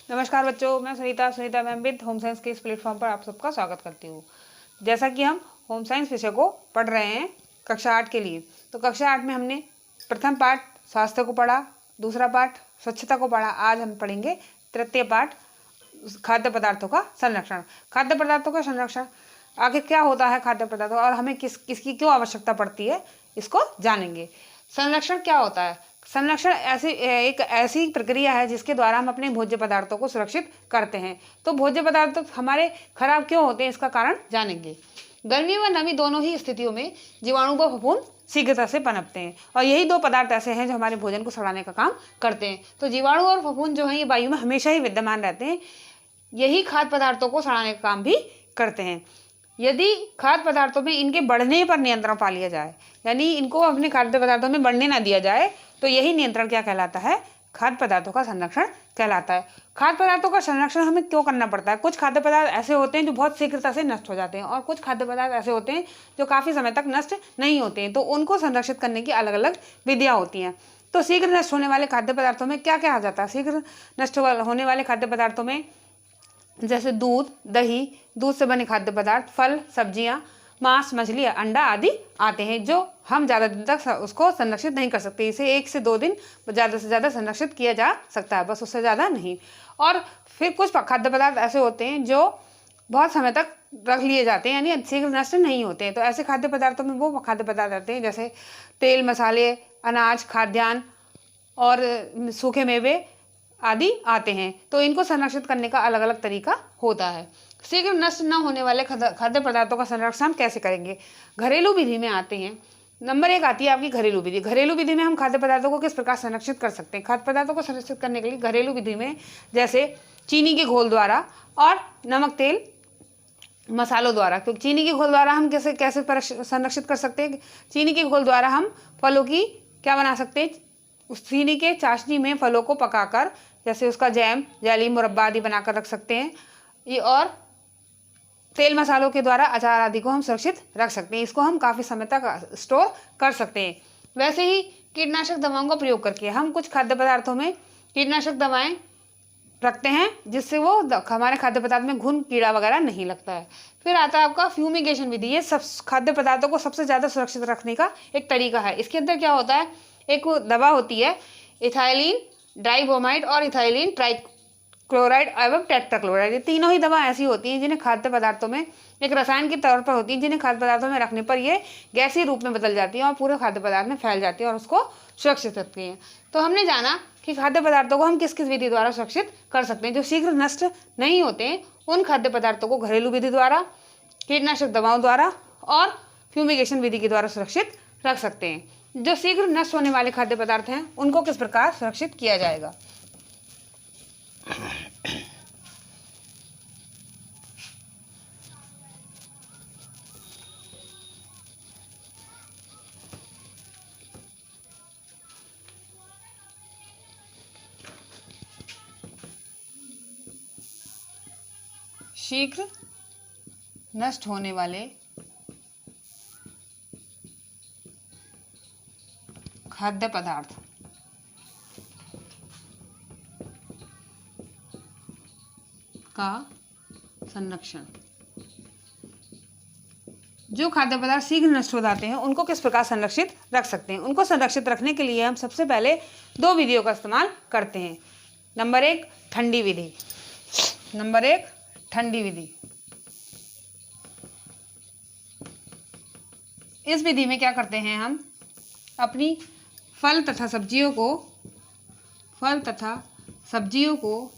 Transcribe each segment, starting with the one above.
नमस्कार बच्चों, मैं Sunita ma'am with home science के इस प्लेटफॉर्म पर आप सबका स्वागत करती हूँ। जैसा कि हम होम साइंस विषय को पढ़ रहे हैं कक्षा 8 के लिए, तो कक्षा 8 में हमने प्रथम पाठ स्वास्थ्य को पढ़ा, दूसरा पाठ स्वच्छता को पढ़ा। आज हम पढ़ेंगे तृतीय पाठ खाद्य पदार्थों का संरक्षण। खाद्य पदार्थों का संरक्षण आखिर क्या होता है खाद्य पदार्थों और हमें किसकी क्यों आवश्यकता पड़ती है, इसको जानेंगे। संरक्षण क्या होता है? संरक्षण एक ऐसी प्रक्रिया है जिसके द्वारा हम अपने भोज्य पदार्थों को सुरक्षित करते हैं। तो भोज्य पदार्थ हमारे खराब क्यों होते हैं, इसका कारण जानेंगे। गर्मी व नमी दोनों ही स्थितियों में जीवाणु व फफूंद शीघ्रता से पनपते हैं और यही दो पदार्थ ऐसे हैं जो हमारे भोजन को सड़ाने का काम करते हैं। तो जीवाणु और फफूंद जो हैं ये वायु में हमेशा ही विद्यमान रहते हैं, यही खाद्य पदार्थों को सड़ाने का काम भी करते हैं। यदि खाद्य पदार्थों में इनके बढ़ने पर नियंत्रण पा लिया जाए, यानी इनको अपने खाद्य पदार्थों में बढ़ने ना दिया जाए, तो यही नियंत्रण क्या कहलाता है? खाद्य पदार्थों का संरक्षण कहलाता है। खाद्य पदार्थों का संरक्षण हमें क्यों करना पड़ता है? कुछ खाद्य पदार्थ ऐसे होते हैं जो बहुत शीघ्रता से नष्ट हो जाते हैं और कुछ खाद्य पदार्थ ऐसे होते हैं जो काफ़ी समय तक नष्ट नहीं होते हैं, तो उनको संरक्षित करने की अलग अलग विधियाँ होती हैं। तो शीघ्र नष्ट होने वाले खाद्य पदार्थों में क्या क्या आ जाता है? शीघ्र नष्ट होने वाले खाद्य पदार्थों में जैसे दूध, दही, दूध से बने खाद्य पदार्थ, फल, सब्जियां, मांस, मछली, अंडा आदि आते हैं, जो हम ज़्यादा दिन तक उसको संरक्षित नहीं कर सकते। इसे 1 से 2 दिन ज़्यादा से ज़्यादा संरक्षित किया जा सकता है, बस उससे ज़्यादा नहीं। और फिर कुछ खाद्य पदार्थ ऐसे होते हैं जो बहुत समय तक रख लिए जाते हैं, यानी शीघ्र नष्ट नहीं होते हैं। तो ऐसे खाद्य पदार्थों में वो खाद्य पदार्थ आते हैं जैसे तेल, मसाले, अनाज, खाद्यान्न और सूखे मेवे आदि आते हैं। तो इनको संरक्षित करने का अलग अलग तरीका होता है। शीघ्र नष्ट न होने वाले खाद्य पदार्थों का संरक्षण हम कैसे करेंगे? घरेलू विधि में आते हैं। नंबर 1 आती है आपकी घरेलू विधि। घरेलू विधि में हम खाद्य पदार्थों को किस प्रकार संरक्षित कर सकते हैं? खाद्य पदार्थों को संरक्षित करने के लिए घरेलू विधि में जैसे चीनी के घोल द्वारा और नमक, तेल, मसालों द्वारा। क्योंकि चीनी के घोल द्वारा हम कैसे संरक्षित कर सकते हैं? चीनी के घोल द्वारा हम फलों की क्या बना सकते हैं? उस चीनी के चाशनी में फलों को पकाकर जैसे उसका जैम, जेली, मुरब्बा आदि बनाकर रख सकते हैं। ये और तेल मसालों के द्वारा अचार आदि को हम सुरक्षित रख सकते हैं। इसको हम काफ़ी समय तक स्टोर कर सकते हैं। वैसे ही कीटनाशक दवाओं का प्रयोग करके हम कुछ खाद्य पदार्थों में कीटनाशक दवाएं रखते हैं जिससे वो हमारे खाद्य पदार्थ में घुन, कीड़ा वगैरह नहीं लगता है। फिर आता है आपका फ्यूमिगेशन विधि। ये सब खाद्य पदार्थों को सबसे ज़्यादा सुरक्षित रखने का एक तरीका है। इसके अंदर क्या होता है? एक दवा होती है इथाइलिन डाइब्रोमाइड और इथाइलिन ट्राइक्लोराइड एवं टेट्राक्लोराइड। ये तीनों ही दवा ऐसी होती हैं जिन्हें खाद्य पदार्थों में एक रसायन के तौर पर होती है, जिन्हें खाद्य पदार्थों में रखने पर ये गैसीय रूप में बदल जाती हैं और पूरे खाद्य पदार्थ में फैल जाती है और उसको सुरक्षित रखती हैं। तो हमने जाना कि खाद्य पदार्थों को हम किस किस विधि द्वारा सुरक्षित कर सकते हैं। जो शीघ्र नष्ट नहीं होते हैं उन खाद्य पदार्थों को घरेलू विधि द्वारा, कीटनाशक दवाओं द्वारा और फ्यूमिगेशन विधि के द्वारा सुरक्षित रख सकते हैं। जो शीघ्र नष्ट होने वाले खाद्य पदार्थ हैं उनको किस प्रकार सुरक्षित किया जाएगा? शीघ्र नष्ट होने वाले खाद्य पदार्थ का संरक्षण। जो खाद्य पदार्थ शीघ्र नष्ट हो जाते हैं उनको किस प्रकार संरक्षित रख सकते हैं? उनको संरक्षित रखने के लिए हम सबसे पहले 2 विधियों का इस्तेमाल करते हैं। नंबर 1 ठंडी विधि। नंबर 1 ठंडी विधि। इस विधि में क्या करते हैं? हम अपनी फल तथा सब्जियों को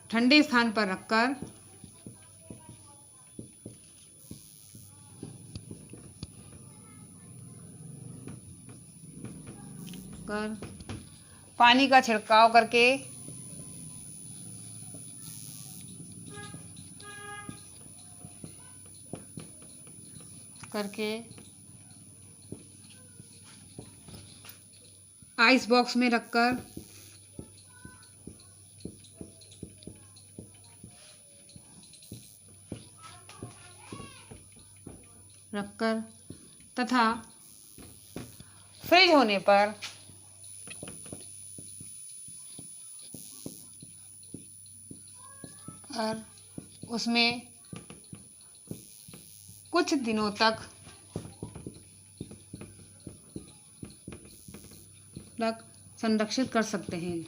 ठंडे स्थान पर रखकर पानी का छिड़काव करके आइस बॉक्स में रखकर तथा फ्रिज होने पर और उसमें कुछ दिनों तक संरक्षित कर सकते हैं।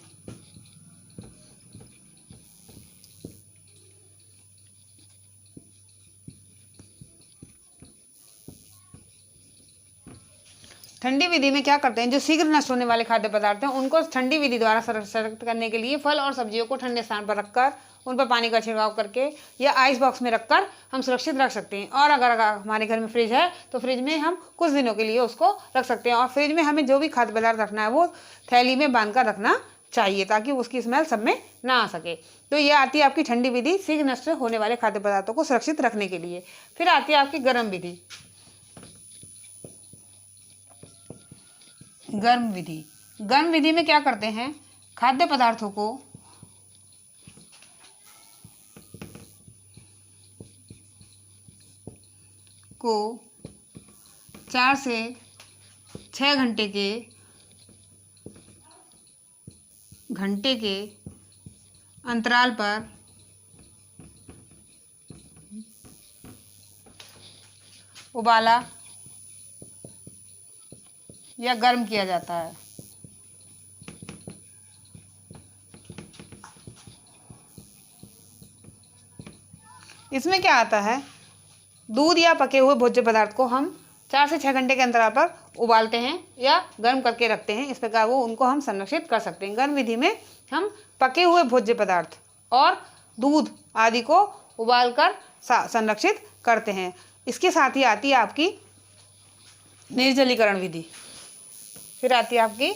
ठंडी विधि में क्या करते हैं, जो शीघ्र नष्ट होने वाले खाद्य पदार्थ हैं उनको ठंडी विधि द्वारा संरक्षित करने के लिए फल और सब्जियों को ठंडे स्थान पर रखकर उन पर पानी का छिड़काव करके या आइस बॉक्स में रखकर हम सुरक्षित रख सकते हैं। और अगर हमारे घर में फ्रिज है तो फ्रिज में हम कुछ दिनों के लिए उसको रख सकते हैं। और फ्रिज में हमें जो भी खाद्य पदार्थ रखना है वो थैली में बांध कर रखना चाहिए ताकि उसकी स्मेल सब में ना आ सके। तो ये आती है आपकी ठंडी विधि शीघ्र नष्ट होने वाले खाद्य पदार्थों को सुरक्षित रखने के लिए। फिर आती है आपकी गर्म विधि। गर्म विधि, गर्म विधि में क्या करते हैं, खाद्य पदार्थों को 4 से 6 घंटे के अंतराल पर उबाला या गर्म किया जाता है। इसमें क्या आता है, दूध या पके हुए भोज्य पदार्थ को हम 4 से 6 घंटे के अंतराल पर उबालते हैं या गर्म करके रखते हैं। इस प्रकार वो उनको हम संरक्षित कर सकते हैं। गर्म विधि में हम पके हुए भोज्य पदार्थ और दूध आदि को उबालकर संरक्षित करते हैं। इसके साथ ही आती है आपकी निर्जलीकरण विधि। फिर आती है आपकी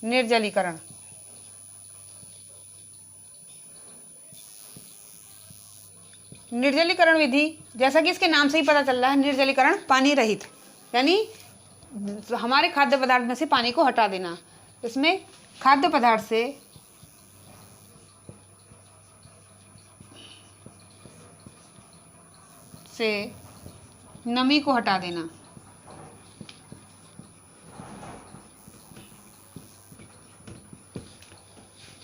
निर्जलीकरण। निर्जलीकरण विधि, जैसा कि इसके नाम से ही पता चल रहा है, निर्जलीकरण पानी रहित, यानी हमारे खाद्य पदार्थ में से पानी को हटा देना। इसमें खाद्य पदार्थ से नमी को हटा देना।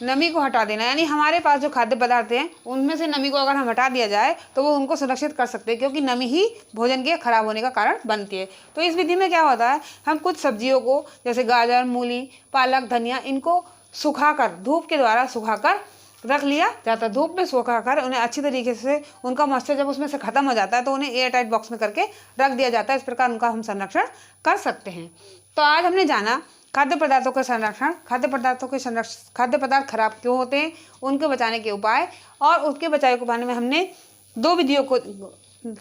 नमी को हटा देना यानी हमारे पास जो खाद्य पदार्थ हैं उनमें से नमी को अगर हम हटा दिया जाए तो वो उनको सुरक्षित कर सकते हैं, क्योंकि नमी ही भोजन के खराब होने का कारण बनती है। तो इस विधि में क्या होता है, हम कुछ सब्जियों को जैसे गाजर, मूली, पालक, धनिया, इनको सुखाकर, धूप के द्वारा सुखाकर रख लिया जाता है। धूप में सुखाकर उन्हें अच्छी तरीके से, उनका मॉइस्चर जब उसमें से खत्म हो जाता है तो उन्हें एयर टाइट बॉक्स में करके रख दिया जाता है। इस प्रकार उनका हम संरक्षण कर सकते हैं। तो आज हमने जाना खाद्य पदार्थों का संरक्षण, खाद्य पदार्थ खराब क्यों होते हैं, उनके बचाने के उपाय, और उसके बचाव के बारे में हमने 2 विधियों को,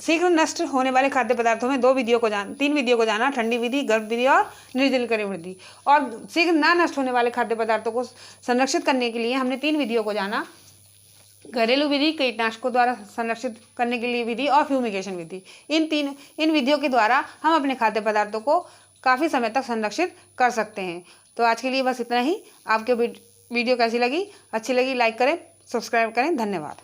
शीघ्र नष्ट होने वाले खाद्य पदार्थों में 3 विधियों को जाना, ठंडी विधि, गर्म विधि और निर्जलीकरण विधि। और शीघ्र ना नष्ट होने वाले खाद्य पदार्थों को संरक्षित करने के लिए हमने 3 विधियों को जाना, घरेलू विधि, कीटनाशकों द्वारा संरक्षित करने के लिए विधि और फ्यूमिगेशन विधि। इन विधियों के द्वारा हम अपने खाद्य पदार्थों को काफ़ी समय तक संरक्षित कर सकते हैं। तो आज के लिए बस इतना ही। आपके वीडियो कैसी लगी, अच्छी लगी, लाइक करें, सब्सक्राइब करें। धन्यवाद।